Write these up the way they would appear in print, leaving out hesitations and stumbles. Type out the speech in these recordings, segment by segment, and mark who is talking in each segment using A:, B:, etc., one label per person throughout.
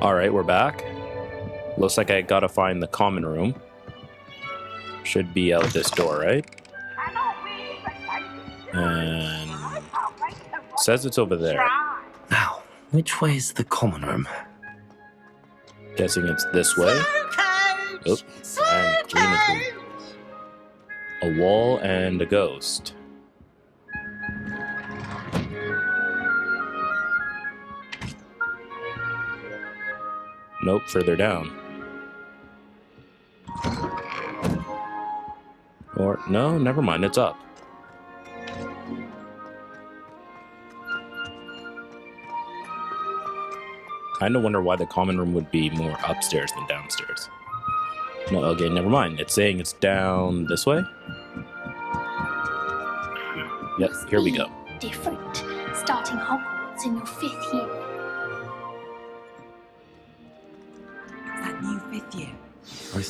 A: Alright, we're back. Looks like I gotta find the common room. Should be out this door, right? And says it's over there.
B: Now, which way is the common room?
A: Guessing it's this way. Oop. And clean and clean. A wall and a ghost. Nope, further down. Or, no, never mind, it's up. Kinda wonder why the common room would be more upstairs than downstairs. No, okay, never mind. It's saying it's down this way? Yep, here we go.
C: Different, starting Hogwarts in your 5th year.
D: That new 5th year.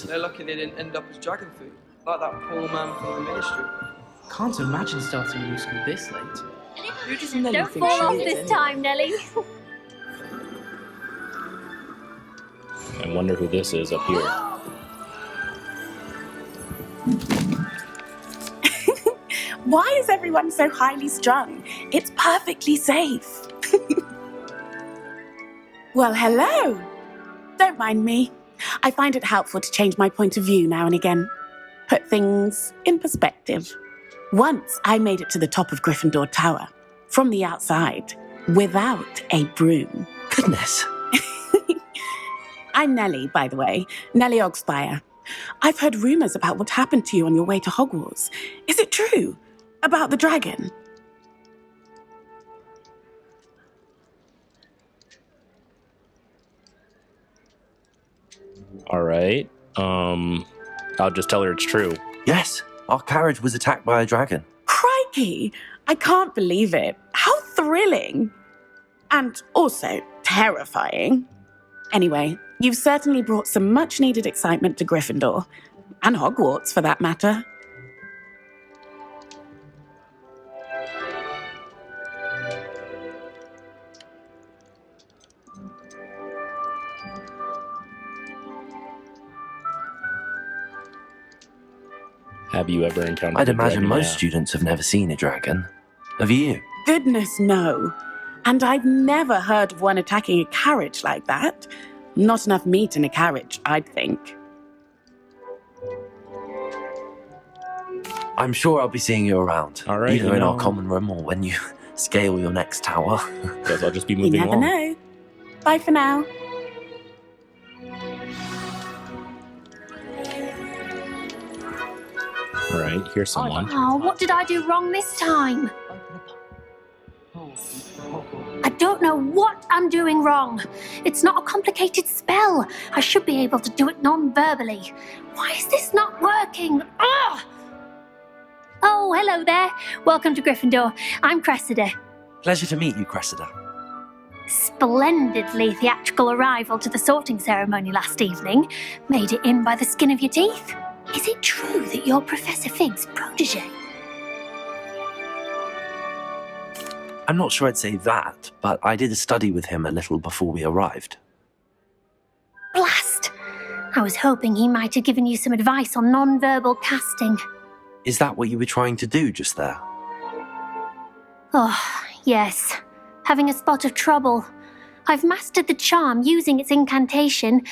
E: They're lucky they didn't end up as dragon food, like that poor man from the ministry.
F: Can't imagine starting a new school this late. Who does Nelly
C: Don't
F: think
C: fall
F: she
C: off
F: is
C: this
F: anyway?
C: time, Nelly.
A: I wonder who this is up here.
D: Why is everyone so highly strung? It's perfectly safe. Well, hello. Don't mind me. I find it helpful to change my point of view now and again. Put things in perspective. Once I made it to the top of Gryffindor Tower, from the outside, without a broom.
B: Goodness.
D: I'm Nellie, by the way, Nellie Ogspire. I've heard rumours about what happened to you on your way to Hogwarts. Is it true? About the dragon?
A: Alright, I'll just tell her it's true.
B: Yes, our carriage was attacked by a dragon.
D: Crikey! I can't believe it. How thrilling! And also terrifying. Anyway, you've certainly brought some much-needed excitement to Gryffindor. And Hogwarts, for that matter.
A: Have you ever encountered
B: I'd
A: a
B: imagine
A: dragon?
B: most
A: Yeah.
B: students have never seen a dragon. Have you?
D: Goodness, no. And I've never heard of one attacking a carriage like that. Not enough meat in a carriage, I'd think.
B: I'm sure I'll be seeing you around.
A: All right,
B: either
A: you
B: in our
A: know.
B: common room or when you scale your next tower.
A: Guess I'll just be
D: You
A: moving
D: never
A: along.
D: know. Bye for now.
A: Alright, here's someone.
C: Oh, what did I do wrong this time? I don't know what I'm doing wrong. It's not a complicated spell. I should be able to do it non-verbally. Why is this not working? Ugh! Oh, hello there. Welcome to Gryffindor. I'm Cressida.
B: Pleasure to meet you, Cressida.
C: Splendidly theatrical arrival to the sorting ceremony last evening. Made it in by the skin of your teeth. Is it true that you're Professor Fig's protege?
B: I'm not sure I'd say that, but I did a study with him a little before we arrived.
C: Blast! I was hoping he might have given you some advice on non-verbal casting.
B: Is that what you were trying to do just there?
C: Oh, yes. Having a spot of trouble. I've mastered the charm using its incantation,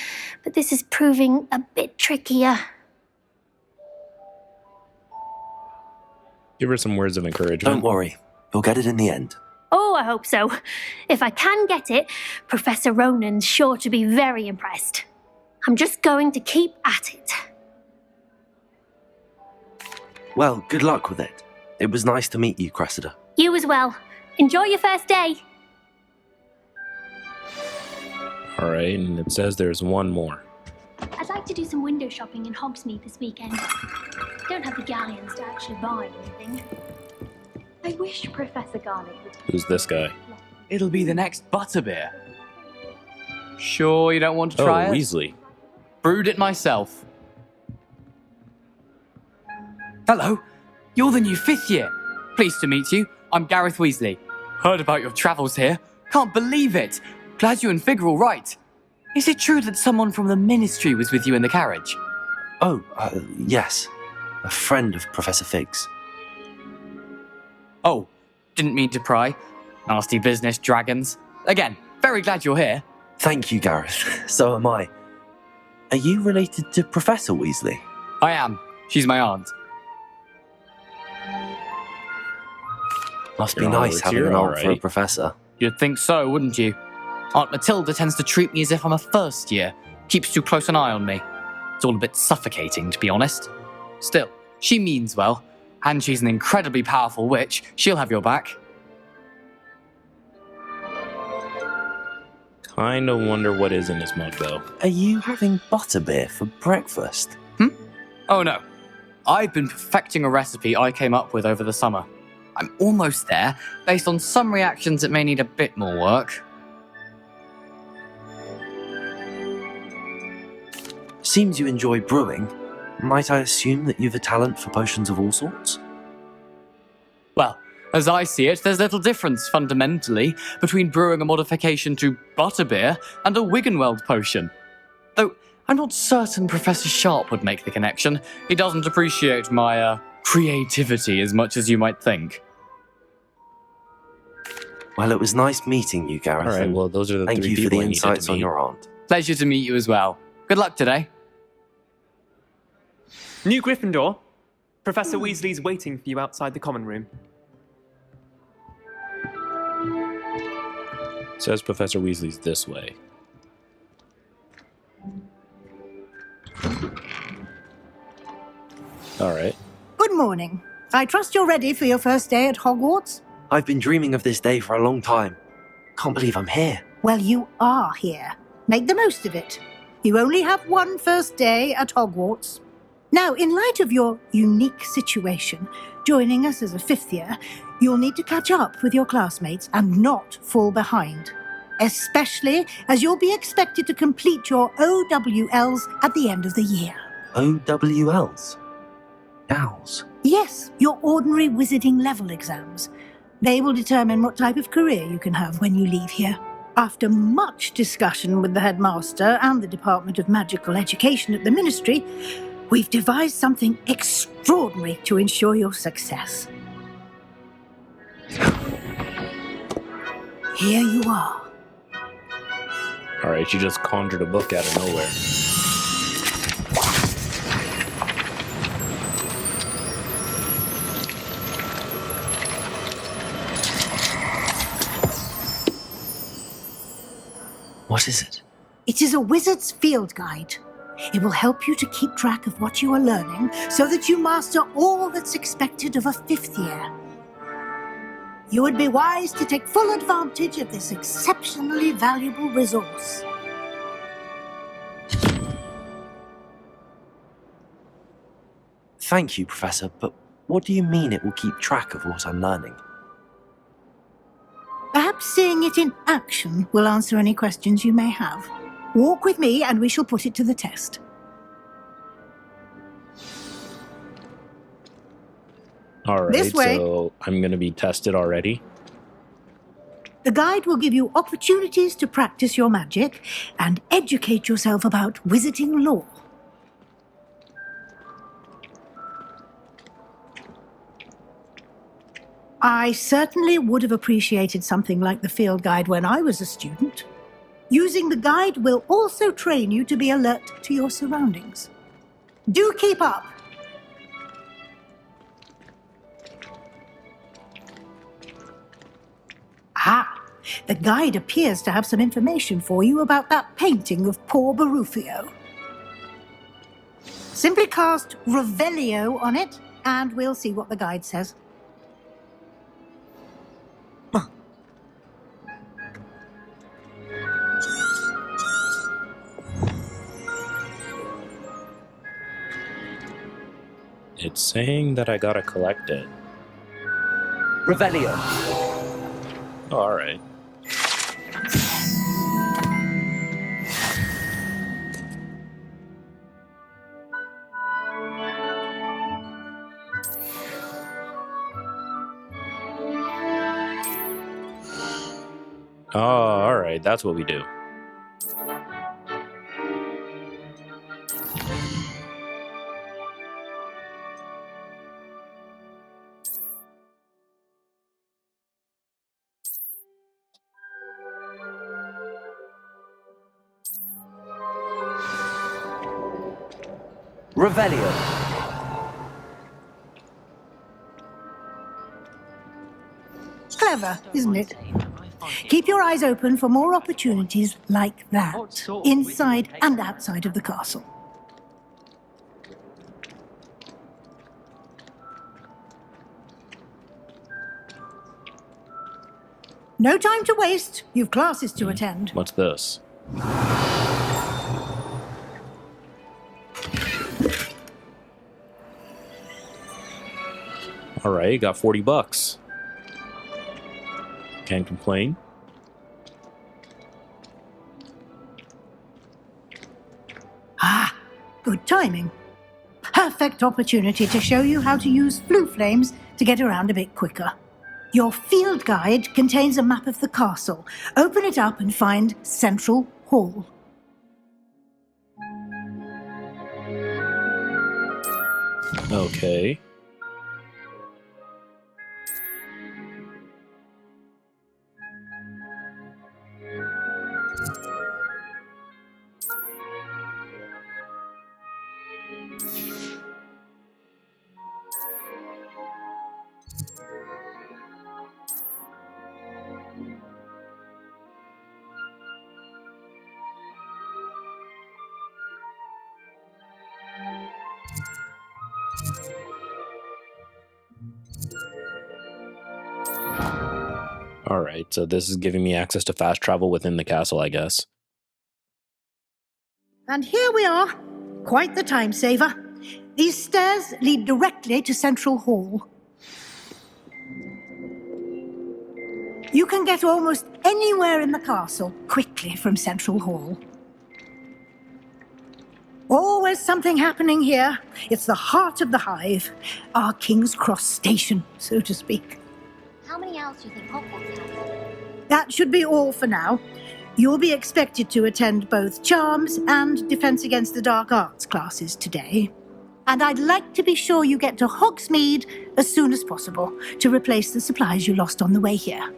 C: but this is proving a bit trickier.
A: Give her some words of encouragement.
B: Don't worry, you'll get it in the end.
C: Oh, I hope so. If I can get it, Professor Ronan's sure to be very impressed. I'm just going to keep at it.
B: Well, good luck with it. It was nice to meet you, Cressida.
C: You as well. Enjoy your first day.
A: Alright, and it says there's one more.
C: I'd like to do some window shopping in Hogsmeade this weekend. Don't have the galleons to actually buy anything.
G: I wish Professor Garlick would...
A: Who's this guy?
F: It'll be the next butterbeer. Sure you don't want to
A: Oh,
F: try it?
A: Weasley.
F: Brewed it myself. Hello, you're the new 5th year. Pleased to meet you. I'm Gareth Weasley. Heard about your travels here. Can't believe it. Glad you and Fig are all right. Is it true that someone from the Ministry was with you in the carriage?
B: Oh, yes. A friend of Professor Fig's.
F: Oh, didn't mean to pry. Nasty business, dragons. Again, very glad you're here.
B: Thank you, Gareth. So am I. Are you related to Professor Weasley?
F: I am. She's my aunt.
B: Must be
A: Your
B: nice
A: Hogwarts
B: having
A: here,
B: an aunt for a
A: alright.
B: professor.
F: You'd think so, wouldn't you? Aunt Matilda tends to treat me as if I'm a first year. Keeps too close an eye on me. It's all a bit suffocating, to be honest. Still, she means well. And she's an incredibly powerful witch. She'll have your back.
A: Kinda wonder what is in this mug, though.
B: Are you having butterbeer for breakfast?
F: Oh no. I've been perfecting a recipe I came up with over the summer. I'm almost there. Based on some reactions, it may need a bit more work.
B: Seems you enjoy brewing. Might I assume that you've a talent for potions of all sorts?
F: Well, as I see it, there's little difference, fundamentally, between brewing a modification to butterbeer and a Wiggenweld potion. Though, I'm not certain Professor Sharp would make the connection. He doesn't appreciate my, creativity as much as you might think.
B: Well, it was nice meeting you, Gareth.
A: Alright,
B: and
A: well, those are the
B: thank
A: three
B: you for
A: people
B: the
A: I needed to
B: insights on
A: meet.
B: your aunt.
F: Pleasure to meet you as well. Good luck today.
H: New Gryffindor. Professor Weasley's waiting for you outside the common room.
A: Says Professor Weasley's this way. Alright.
I: Good morning. I trust you're ready for your first day at Hogwarts?
B: I've been dreaming of this day for a long time. Can't believe I'm here.
I: Well, you are here. Make the most of it. You only have one first day at Hogwarts. Now, in light of your unique situation, joining us as a fifth year, you'll need to catch up with your classmates and not fall behind. Especially as you'll be expected to complete your OWLs at the end of the year.
B: OWLs? Owls?
I: Yes, your ordinary wizarding level exams. They will determine what type of career you can have when you leave here. After much discussion with the headmaster and the Department of Magical Education at the Ministry, we've devised something extraordinary to ensure your success. Here you are.
A: Alright, you just conjured a book out of nowhere.
B: What is it?
I: It is a wizard's field guide. It will help you to keep track of what you are learning so that you master all that's expected of a fifth year. You would be wise to take full advantage of this exceptionally valuable resource.
B: Thank you, Professor, but what do you mean it will keep track of what I'm learning?
I: Perhaps seeing it in action will answer any questions you may have. Walk with me and we shall put it to the test.
A: Alright,
I: This way.
A: so I'm gonna be tested already.
I: The guide will give you opportunities to practice your magic and educate yourself about wizarding lore. I certainly would have appreciated something like the field guide when I was a student. Using the guide will also train you to be alert to your surroundings. Do keep up! Ah, the guide appears to have some information for you about that painting of poor Barufio. Simply cast Revelio on it, and we'll see what the guide says.
A: It's saying that I gotta collect it.
H: Revelio.
A: Oh, alright. Oh, alright, that's what we do.
B: Revelio.
I: Clever, isn't it? Keep your eyes open for more opportunities like that, inside and outside of the castle. No time to waste. You've classes to attend.
A: What's this? All right, got $40. Can't complain.
I: Ah, good timing. Perfect opportunity to show you how to use flue flames to get around a bit quicker. Your field guide contains a map of the castle. Open it up and find Central Hall.
A: Okay. All right, so this is giving me access to fast travel within the castle, I guess.
I: And here we are. Quite the time saver. These stairs lead directly to Central Hall. You can get almost anywhere in the castle quickly from Central Hall. Always something happening here. It's the heart of the hive, our King's Cross station, so to speak.
C: How many else do you think Hogwarts has?
I: That should be all for now. You'll be expected to attend both Charms and Defense Against the Dark Arts classes today. And I'd like to be sure you get to Hogsmeade as soon as possible to replace the supplies you lost on the way here.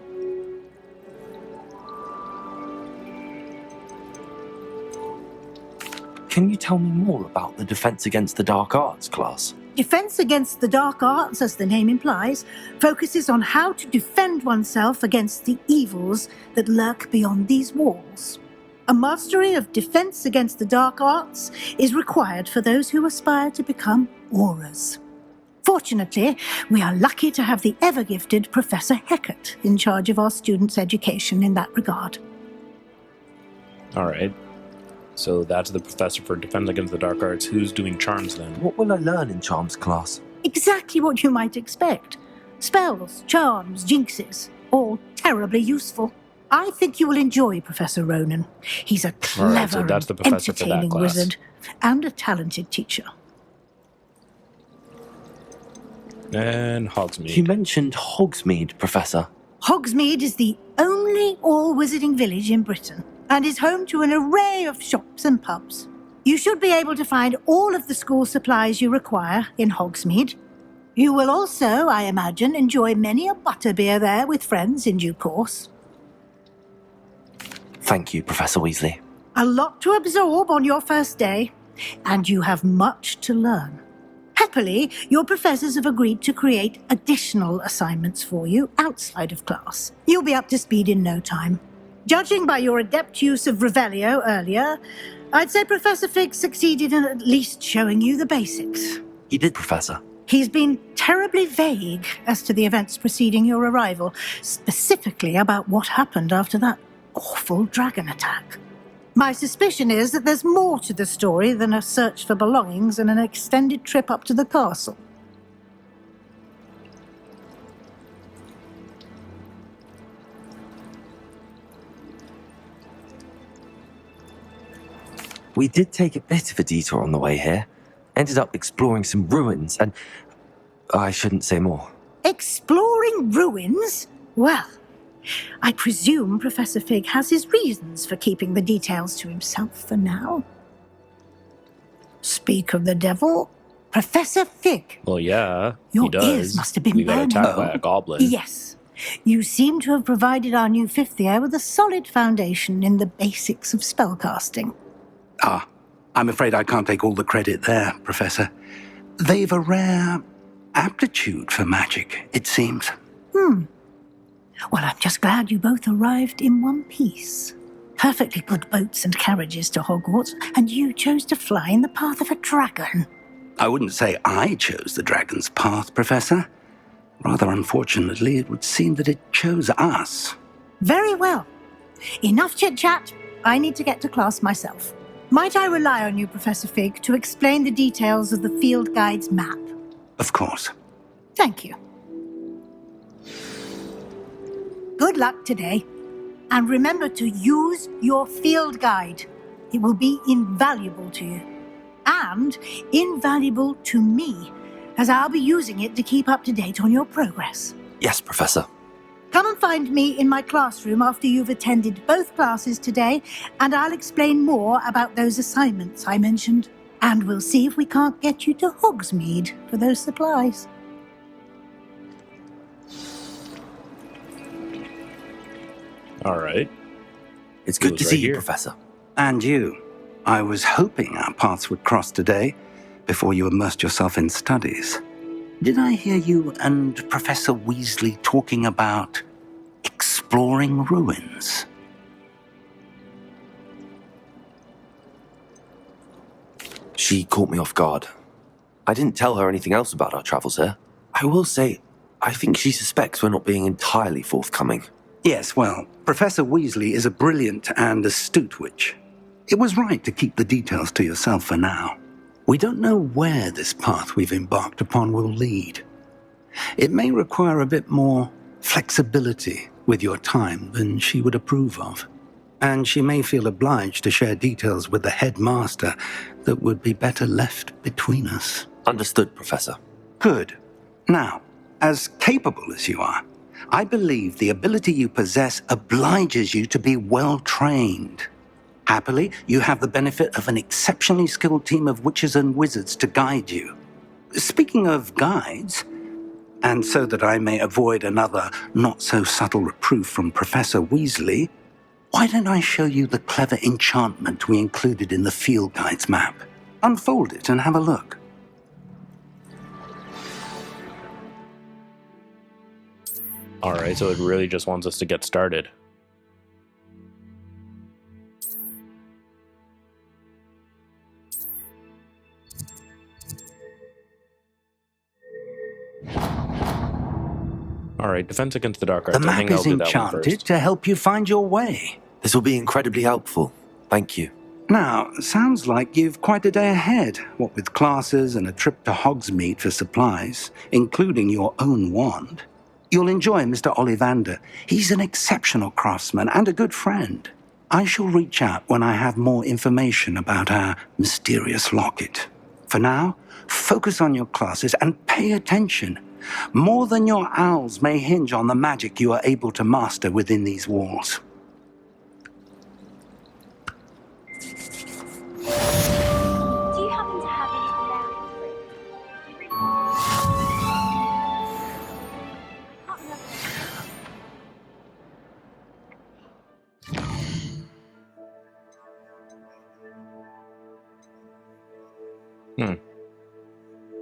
B: Can you tell me more about the Defense Against the Dark Arts class?
I: Defense Against the Dark Arts, as the name implies, focuses on how to defend oneself against the evils that lurk beyond these walls. A mastery of Defense Against the Dark Arts is required for those who aspire to become Aurors. Fortunately, we are lucky to have the ever-gifted Professor Hecat in charge of our students' education in that regard.
A: All right. So that's the professor for Defense Against the Dark Arts. Who's doing charms then?
B: What will I learn in Charms class?
I: Exactly what you might expect. Spells, charms, jinxes, all terribly useful. I think you will enjoy Professor Ronan. He's a clever
A: All right, so that's the
I: and
A: professor for that
I: entertaining
A: class.
I: wizard and a talented teacher.
A: And Hogsmeade.
B: You mentioned Hogsmeade, Professor.
I: Hogsmeade is the only all-wizarding village in Britain and is home to an array of shops and pubs. You should be able to find all of the school supplies you require in Hogsmeade. You will also, I imagine, enjoy many a butterbeer there with friends in due course.
B: Thank you, Professor Weasley.
I: A lot to absorb on your first day, and you have much to learn. Happily, your professors have agreed to create additional assignments for you outside of class. You'll be up to speed in no time. Judging by your adept use of Revelio earlier, I'd say Professor Fig succeeded in at least showing you the basics.
B: He did, Professor.
I: He's been terribly vague as to the events preceding your arrival, specifically about what happened after that awful dragon attack. My suspicion is that there's more to the story than a search for belongings and an extended trip up to the castle.
B: We did take a bit of a detour on the way here. Ended up exploring some ruins, and I shouldn't say more.
I: Exploring ruins? Well, I presume Professor Fig has his reasons for keeping the details to himself for now. Speak of the devil, Professor Fig.
A: Well, yeah,
I: Your
A: he does.
I: ears must have been
A: We got
I: burning.
A: attacked by a goblin.
I: Yes. You seem to have provided our new fifth year with a solid foundation in the basics of spellcasting.
B: Ah,
J: I'm afraid I can't take all the credit there, Professor. They've a rare aptitude for magic, it seems.
I: Well, I'm just glad you both arrived in one piece. Perfectly good boats and carriages to Hogwarts, and you chose to fly in the path of a dragon.
J: I wouldn't say I chose the dragon's path, Professor. Rather unfortunately, it would seem that it chose us.
I: Very well. Enough chit-chat. I need to get to class myself. Might I rely on you, Professor Fig, to explain the details of the field guide's map?
J: Of course.
I: Thank you. Good luck today. And remember to use your field guide. It will be invaluable to you. And invaluable to me, as I'll be using it to keep up to date on your progress.
B: Yes, Professor.
I: Come and find me in my classroom after you've attended both classes today, and I'll explain more about those assignments I mentioned. And we'll see if we can't get you to Hogsmeade for those supplies.
A: All right.
B: It's good
A: It
B: to
A: was
B: see
A: right
B: you,
A: here.
B: Professor.
J: And you. I was hoping our paths would cross today, before you immersed yourself in studies. Did I hear you and Professor Weasley talking about exploring ruins?
B: She caught me off guard. I didn't tell her anything else about our travels here. I will say, I think she suspects we're not being entirely forthcoming.
J: Yes, well, Professor Weasley is a brilliant and astute witch. It was right to keep the details to yourself for now. We don't know where this path we've embarked upon will lead. It may require a bit more flexibility with your time than she would approve of. And she may feel obliged to share details with the headmaster that would be better left between us.
B: Understood, Professor.
J: Good. Now, as capable as you are, I believe the ability you possess obliges you to be well trained. Happily, you have the benefit of an exceptionally skilled team of witches and wizards to guide you. Speaking of guides, and so that I may avoid another not-so-subtle reproof from Professor Weasley, why don't I show you the clever enchantment we included in the field guide's map? Unfold it and have a look.
A: All right, so it really just wants us to get started. All right, defense against the dark arts.
J: The
A: I
J: map
A: think I'll
J: is
A: do that one
J: enchanted
A: first.
J: to help you find your way.
B: This will be incredibly helpful. Thank you.
J: Now, sounds like you've quite a day ahead, what with classes and a trip to Hogsmeade for supplies, including your own wand. You'll enjoy Mr. Ollivander. He's an exceptional craftsman and a good friend. I shall reach out when I have more information about our mysterious locket. For now, focus on your classes and pay attention. More than your owls may hinge on the magic you are able to master within these walls.
G: Do you happen to have any valerian fruit? I can't remember.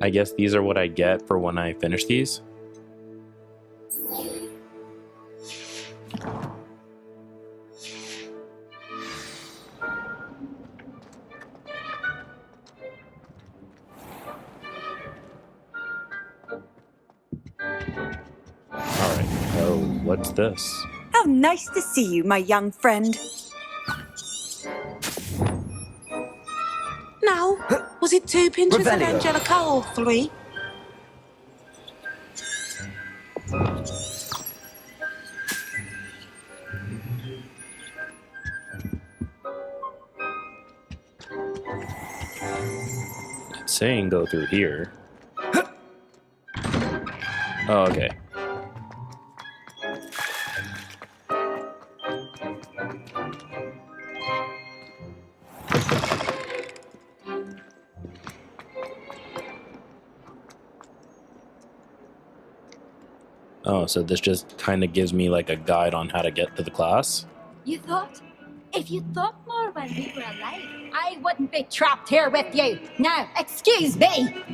A: I guess these are what I get for when I finish these. Alright, so what's this?
K: How nice to see you, my young friend.
D: Now, was it 2 pinches
B: Revelio.
D: of Angelica or 3?
A: It's saying go through here. Oh, okay. Oh, so this just kind of gives me like a guide on how to get to the class.
C: You thought? If you'd thought more about when we were alive, I wouldn't be trapped here with you. Now, excuse me.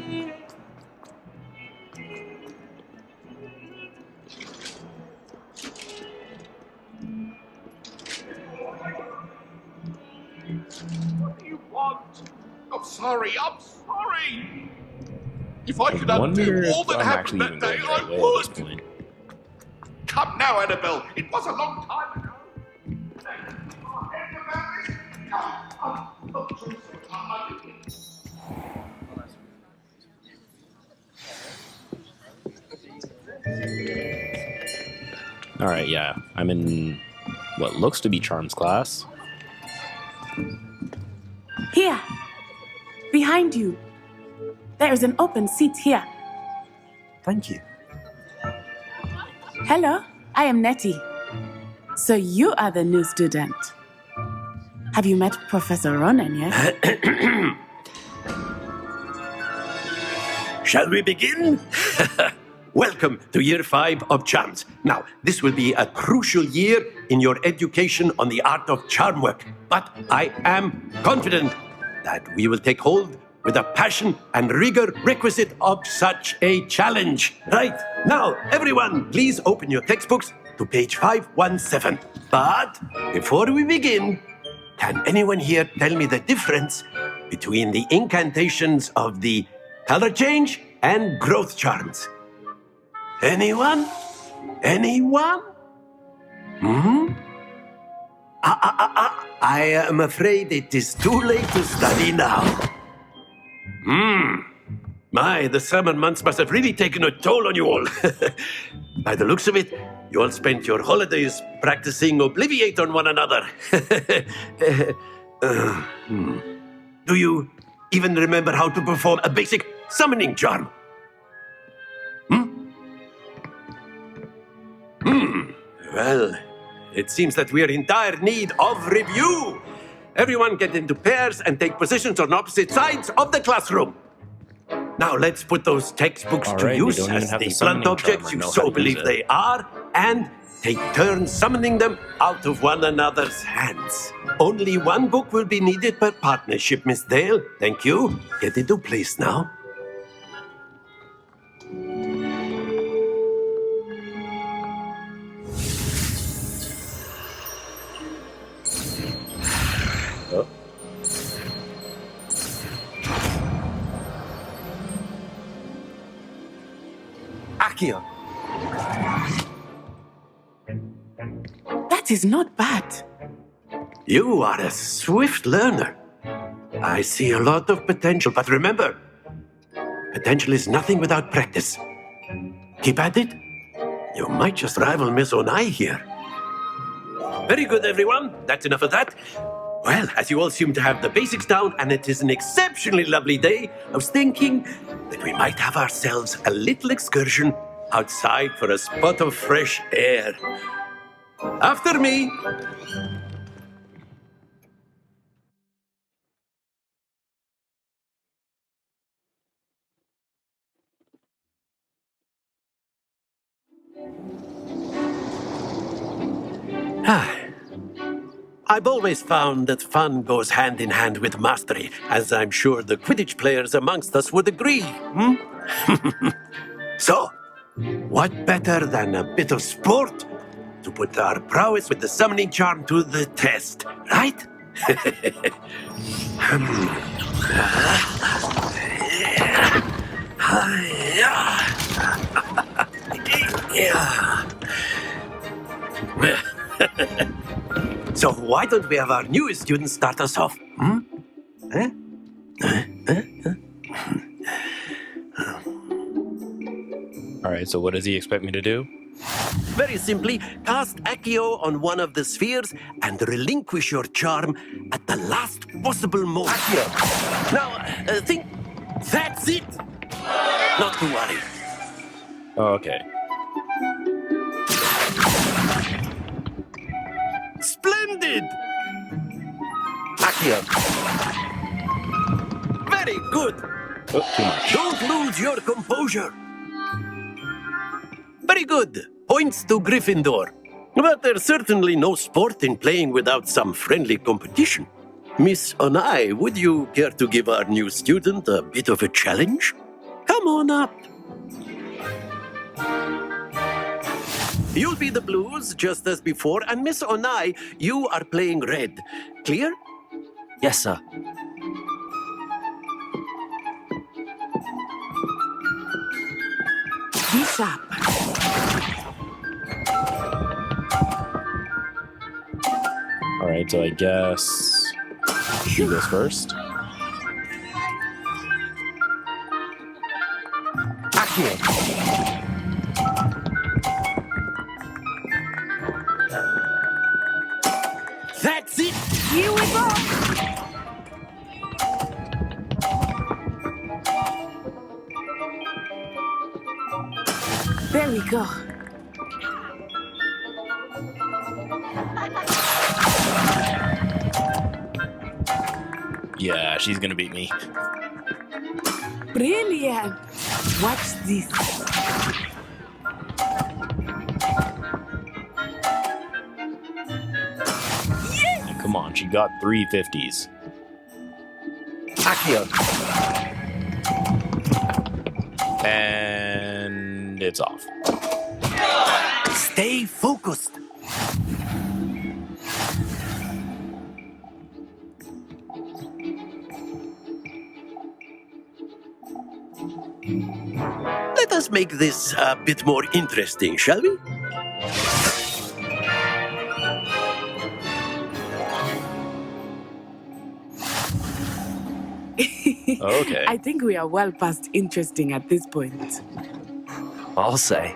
L: What do you want? I'm sorry. If I could
A: I
L: undo
A: wonder
L: all
A: if
L: that
A: I'm
L: happened
A: actually
L: that
A: even
L: day,
A: going
L: I
A: the right way at this
L: would.
A: point.
L: Come now, Annabelle. It was a long time ago.
A: Alright, yeah. I'm in what looks to be Charm's class.
D: Here, behind you. There is an open seat here.
B: Thank you.
D: Hello, I am Nettie. So you are the new student. Have you met Professor Ronan yet?
M: Shall we begin? Welcome to Year 5 of Charms. Now, this will be a crucial year in your education on the art of charm work. But I am confident that we will take hold with the passion and rigor requisite of such a challenge. Right, now, everyone, please open your textbooks to page 517. But before we begin, can anyone here tell me the difference between the incantations of the color change and growth charms? Anyone? Anyone? I am afraid it is too late to study now. My, the summer months must have really taken a toll on you all. By the looks of it, you all spent your holidays practicing Obliviate on one another. Do you even remember how to perform a basic summoning charm? Well, it seems that we are in dire need of review. Everyone get into pairs and take positions on opposite sides of the classroom. Now let's put those textbooks
A: All
M: to
A: right, they
M: use
A: don't even
M: as
A: have
M: the
A: the
M: blunt
A: summoning
M: objects
A: charm or
M: you
A: know how
M: so
A: to use
M: believe
A: it.
M: they are, and take turns summoning them out of one another's hands. Only one book will be needed per partnership, Miss Dale. Thank you. Get into place now.
A: Oh.
B: Accio.
D: That is not bad.
M: You are a swift learner. I see a lot of potential, but remember, potential is nothing without practice. Keep at it. You might just rival Miss Onai here. Very good, everyone. That's enough of that. Well, as you all seem to have the basics down, and it is an exceptionally lovely day, I was thinking that we might have ourselves a little excursion outside for a spot of fresh air. After me. I've always found that fun goes hand in hand with mastery, as I'm sure the Quidditch players amongst us would agree. So, what better than a bit of sport to put our prowess with the summoning charm to the test, right? So why don't we have our newest student start us off?
A: Alright, so what does he expect me to do?
M: Very simply, cast Accio on one of the spheres and relinquish your charm at the last possible moment. Accio. Now, think... That's it! Not to worry.
A: Okay.
M: Splendid! Accio. Very good.
A: Oh, too much.
M: Don't lose your composure. Very good. Points to Gryffindor. But there's certainly no sport in playing without some friendly competition. Miss Onai, would you care to give our new student a bit of a challenge? Come on up. You'll be the blues just as before, and Miss Onai, you are playing red. Clear?
B: Yes, sir.
D: Be sharp.
A: All right, so I guess she goes first.
B: Accio.
M: That's it!
D: Here we go! There we go.
A: Yeah, she's gonna beat me.
D: Brilliant. Watch this.
A: And come on, she got 3 50s.
B: Accio.
A: And it's off.
M: Stay focused. Let us make this a bit more interesting, shall we?
A: Okay.
D: I think we are well past interesting at this point.
B: I'll say.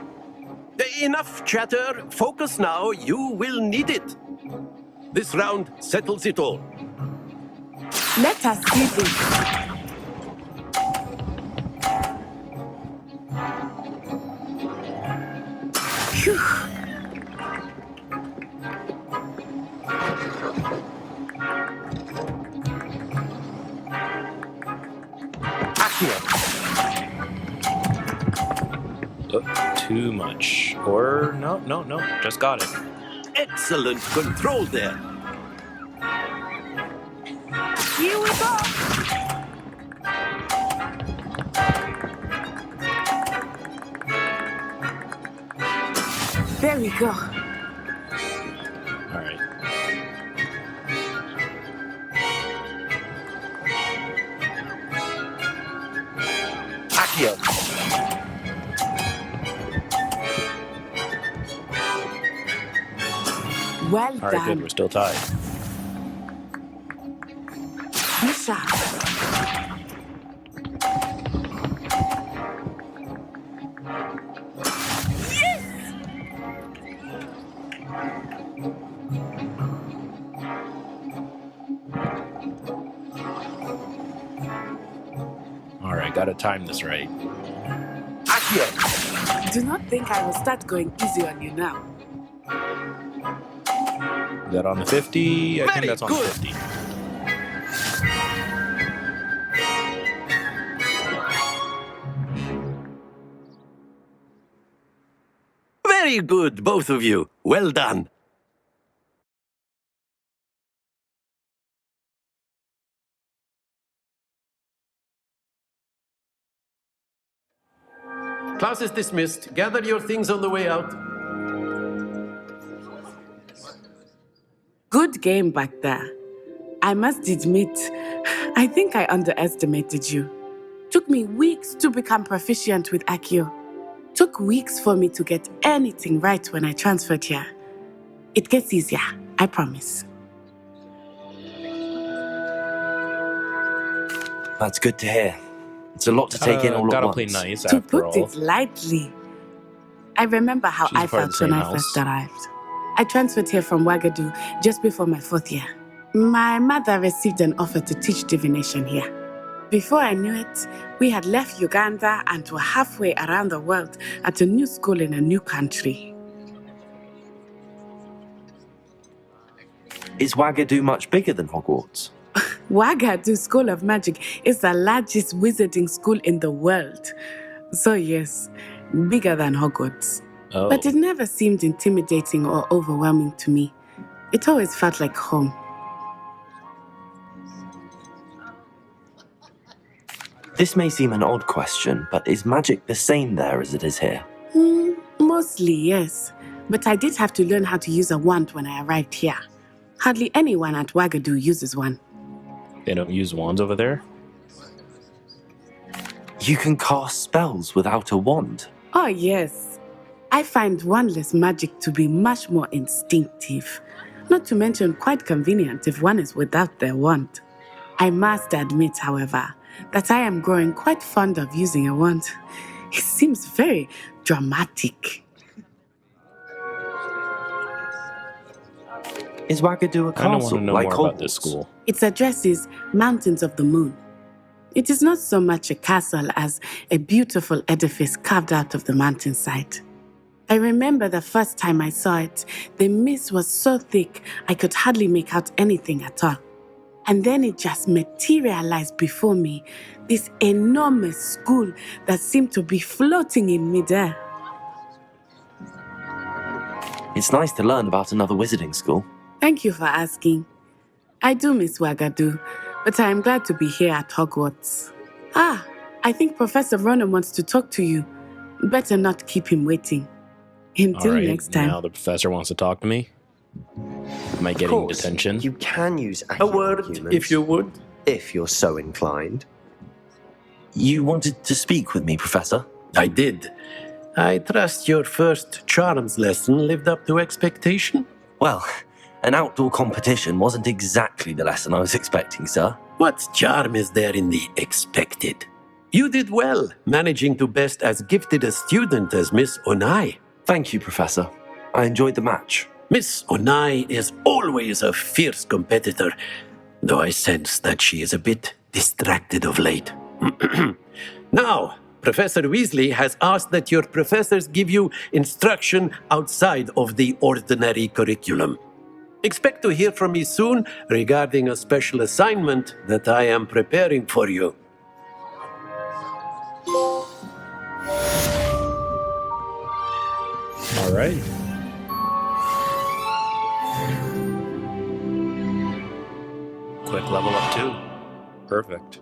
M: Enough chatter. Focus now. You will need it. This round settles it all.
D: Let us see this. Phew.
A: Too much. Or no, just got it.
M: Excellent control there.
D: Here we go. There we go.
A: All right.
B: Accio.
D: Well
A: All right,
D: done.
A: good. We're still tied.
D: Be sharp.
A: All right, gotta time this right.
B: Accio.
D: Do not think I will start going easy on you now.
A: Is that on the 50? I think
M: Very
A: that's on
M: good.
A: the 50.
M: Very good, both of you. Well done. Class is dismissed. Gather your things on the way out.
D: Good game back there. I must admit, I think I underestimated you. Took me weeks to become proficient with Accio. Took weeks for me to get anything right when I transferred here. It gets easier, I promise.
B: That's good to hear. It's a lot to take in all at
A: Gotta
B: once.
A: play nice
D: To
A: after
D: put
A: all.
D: it lightly, I remember how
A: She's
D: I
A: part of
D: felt
A: the
D: when
A: same
D: I first
A: house.
D: arrived. I transferred here from Ouagadougou just before my 4th year. My mother received an offer to teach divination here. Before I knew it, we had left Uganda and were halfway around the world at a new school in a new country.
B: Is Ouagadougou much bigger than Hogwarts?
D: Ouagadougou School of Magic is the largest wizarding school in the world. So yes, bigger than Hogwarts.
A: Oh.
D: But it never seemed intimidating or overwhelming to me. It always felt like home.
B: This may seem an odd question, but is magic the same there as it is here?
D: Mostly, yes. But I did have to learn how to use a wand when I arrived here. Hardly anyone at Wagadu uses one.
A: They don't use wands over there?
B: You can cast spells without a wand.
D: Oh, yes. I find wandless magic to be much more instinctive. Not to mention quite convenient if one is without their wand. I must admit, however, that I am growing quite fond of using a wand. It seems very dramatic.
B: Is Wagadu a
A: I don't want
B: castle
A: to know
B: like
A: more about this
B: Hogwarts?
A: school.
D: Its address is Mountains of the Moon. It is not so much a castle as a beautiful edifice carved out of the mountainside. I remember the first time I saw it, the mist was so thick I could hardly make out anything at all. And then it just materialized before me, this enormous school that seemed to be floating in midair.
B: It's nice to learn about another wizarding school.
D: Thank you for asking. I do miss Wagadu, but I am glad to be here at Hogwarts. I think Professor Ronan wants to talk to you. Better not keep him waiting. Until
A: All right,
D: next time.
A: now the professor wants to talk to me. Am I getting detention?
N: You can use
M: A word,
N: humans,
M: if you would.
N: if you're so inclined.
B: You wanted to speak with me, Professor?
M: I did. I trust your first charms lesson lived up to expectation.
B: Well, an outdoor competition wasn't exactly the lesson I was expecting, sir.
M: What charm is there in the expected? You did well, managing to best as gifted a student as Miss Onai.
B: Thank you, Professor. I enjoyed the match.
M: Miss Onai is always a fierce competitor, though I sense that she is a bit distracted of late. Now, Professor Weasley has asked that your professors give you instruction outside of the ordinary curriculum. Expect to hear from me soon regarding a special assignment that I am preparing for you.
A: All right. Quick level up too. Perfect.